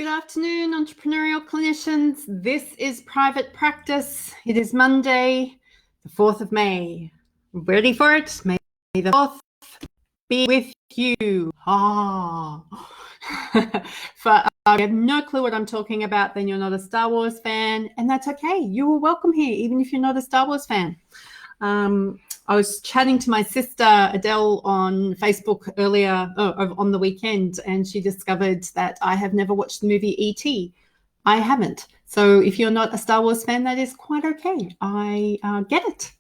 Good afternoon, entrepreneurial clinicians. This is Private Practice. It is Monday, the 4th of May. Ready for it? May the 4th be with you. I have no clue what I'm talking about, then you're not a Star Wars fan, and that's okay. You are welcome here, even if you're not a Star Wars fan. I was chatting to my sister Adele on Facebook earlier on the weekend, and she discovered that I have never watched the movie E.T. I haven't. So if you're not a Star Wars fan, that is quite okay. I get it.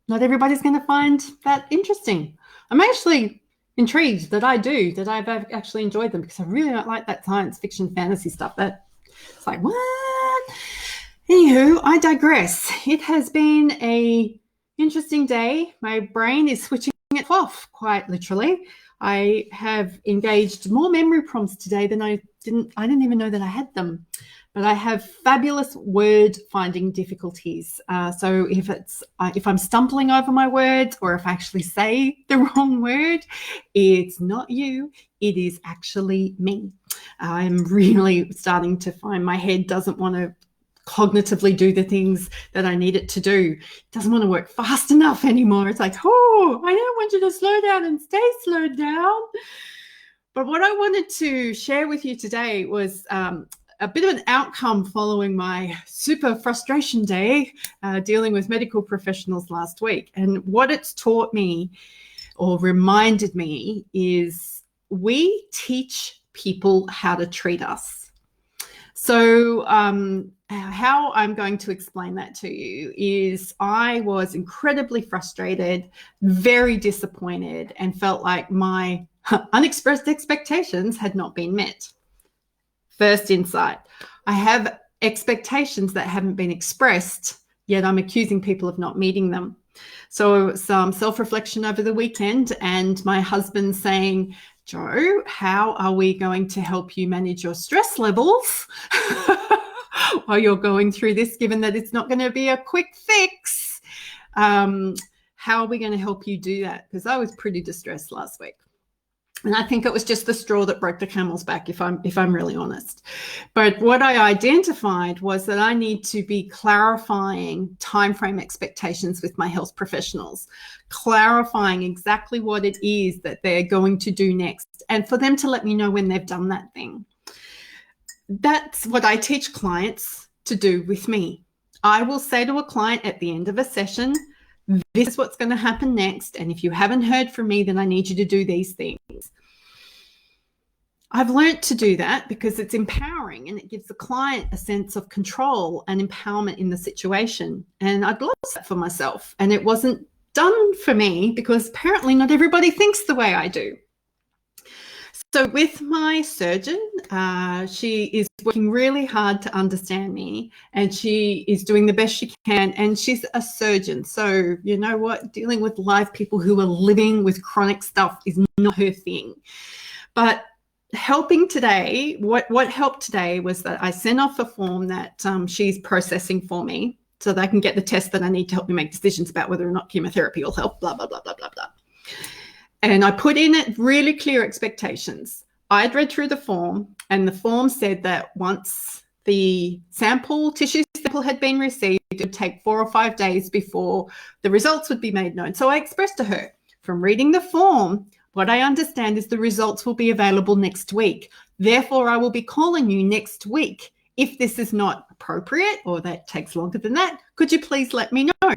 Not everybody's going to find that interesting. I'm actually intrigued that I've actually enjoyed them, because I really don't like that science fiction fantasy stuff. It's like, what? Anywho, I digress. It has been a interesting day. My brain is switching it off, quite literally. I have engaged more memory prompts today than I didn't even know that I had them. But I have fabulous word finding difficulties. So if I'm stumbling over my words, or if I actually say the wrong word, it's not you, it is actually me. I'm really starting to find my head doesn't want to cognitively do the things that I need it to do. It doesn't want to work fast enough anymore. It's like, I don't want you to slow down and stay slowed down. But what I wanted to share with you today was a bit of an outcome following my super frustration day dealing with medical professionals last week. And what it's taught me or reminded me is we teach people how to treat us. So how I'm going to explain that to you is I was incredibly frustrated, very disappointed, and felt like my unexpressed expectations had not been met. First insight, I have expectations that haven't been expressed, yet I'm accusing people of not meeting them. So some self-reflection over the weekend, and my husband saying, Jo, how are we going to help you manage your stress levels while you're going through this, given that it's not going to be a quick fix? How are we going to help you do that? Because I was pretty distressed last week. And I think it was just the straw that broke the camel's back, if I'm really honest. But what I identified was that I need to be clarifying timeframe expectations with my health professionals, clarifying exactly what it is that they're going to do next, and for them to let me know when they've done that thing. That's what I teach clients to do with me. I will say to a client at the end of a session, this is what's going to happen next. And if you haven't heard from me, then I need you to do these things. I've learned to do that because it's empowering and it gives the client a sense of control and empowerment in the situation. And I'd lost that for myself. And it wasn't done for me because apparently not everybody thinks the way I do. So with my surgeon, she is working really hard to understand me, and she is doing the best she can, and she's a surgeon. So you know what? Dealing with live people who are living with chronic stuff is not her thing. But helping today, what helped today was that I sent off a form that she's processing for me so that I can get the test that I need to help me make decisions about whether or not chemotherapy will help, blah, blah, blah, blah, blah, blah. And I put in it really clear expectations. I'd read through the form, and the form said that once the tissue sample had been received, it would take 4 or 5 days before the results would be made known. So I expressed to her, from reading the form, what I understand is the results will be available next week. Therefore, I will be calling you next week. If this is not appropriate or that takes longer than that, could you please let me know?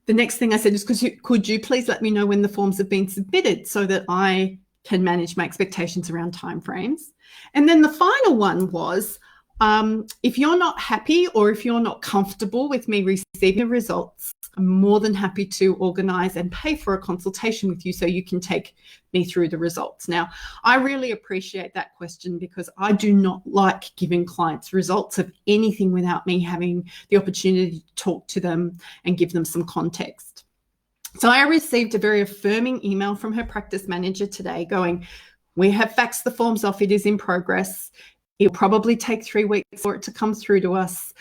The next thing I said is, could you please let me know when the forms have been submitted so that I can manage my expectations around timeframes? And then the final one was, if you're not happy or if you're not comfortable with me receiving the results, I'm more than happy to organize and pay for a consultation with you so you can take me through the results. Now, I really appreciate that question because I do not like giving clients results of anything without me having the opportunity to talk to them and give them some context. So I received a very affirming email from her practice manager today going, we have faxed the forms off, it is in progress. It'll probably take 3 weeks for it to come through to us,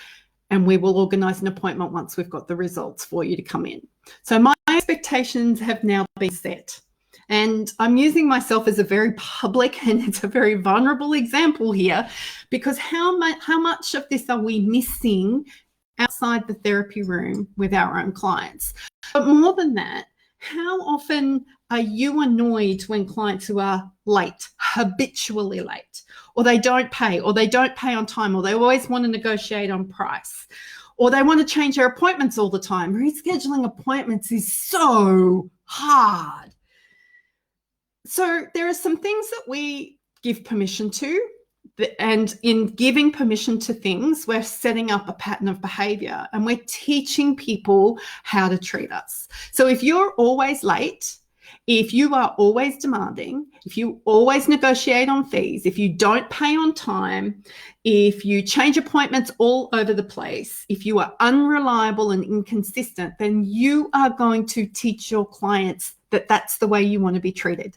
and we will organise an appointment once we've got the results for you to come in. So my expectations have now been set. And I'm using myself as a very public and it's a very vulnerable example here, because how much of this are we missing outside the therapy room with our own clients? But more than that, how often are you annoyed when clients who are late, habitually late, or they don't pay on time, or they always want to negotiate on price, or they want to change their appointments all the time? Rescheduling appointments is so hard. So there are some things that we give permission to, and in giving permission to things, we're setting up a pattern of behavior and we're teaching people how to treat us. So if you're always late, if you are always demanding, if you always negotiate on fees, if you don't pay on time, if you change appointments all over the place, if you are unreliable and inconsistent, then you are going to teach your clients that that's the way you want to be treated.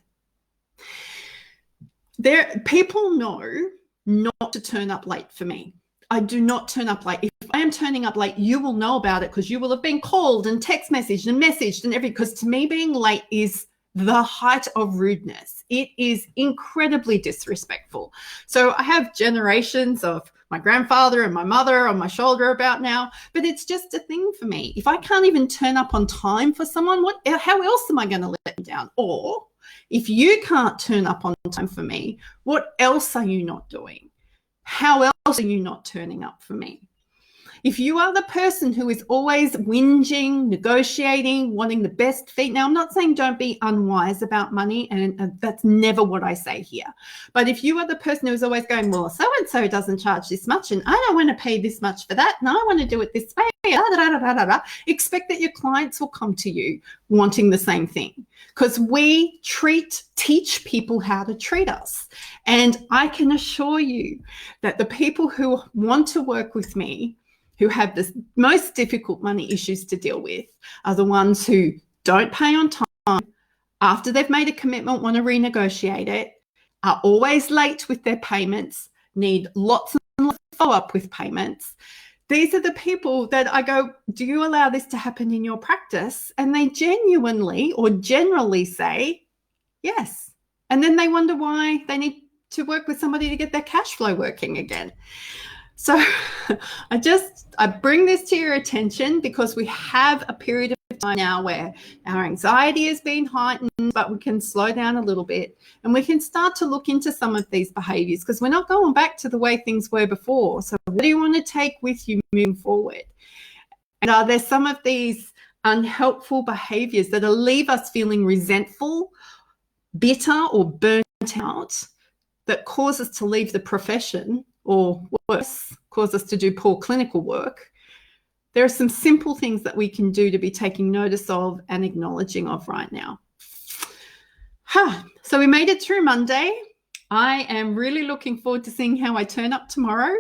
People know not to turn up late for me. I do not turn up late. If I am turning up late, you will know about it because you will have been called and text messaged and everything. Because to me, being late is the height of rudeness. It is incredibly disrespectful. So I have generations of my grandfather and my mother on my shoulder about now, but it's just a thing for me. If I can't even turn up on time for someone, how else am I going to let them down? Or if you can't turn up on time for me, what else are you not doing? How else are you not turning up for me? If you are the person who is always whinging, negotiating, wanting the best fee, now I'm not saying don't be unwise about money, and that's never what I say here. But if you are the person who is always going, well, so-and-so doesn't charge this much, and I don't want to pay this much for that, and I want to do it this way, expect that your clients will come to you wanting the same thing, because we teach people how to treat us. And I can assure you that the people who want to work with me, who have the most difficult money issues to deal with, are the ones who don't pay on time, after they've made a commitment, want to renegotiate it, are always late with their payments, need lots and lots of follow-up with payments. These are the people that I go, do you allow this to happen in your practice? And they genuinely or generally say, yes. And then they wonder why they need to work with somebody to get their cash flow working again. So I bring this to your attention because we have a period of time now where our anxiety has been heightened, but we can slow down a little bit and we can start to look into some of these behaviors, because we're not going back to the way things were before. So what do you want to take with you moving forward? And are there some of these unhelpful behaviors that will leave us feeling resentful, bitter, or burnt out, that cause us to leave the profession, or worse, cause us to do poor clinical work? There are some simple things that we can do to be taking notice of and acknowledging of right now. So we made it through Monday. I am really looking forward to seeing how I turn up tomorrow.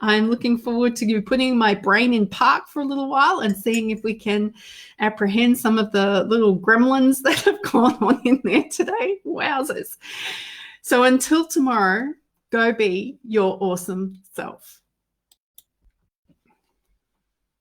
I'm looking forward to putting my brain in park for a little while and seeing if we can apprehend some of the little gremlins that have gone on in there today. Wowzers. So until tomorrow, go be your awesome self.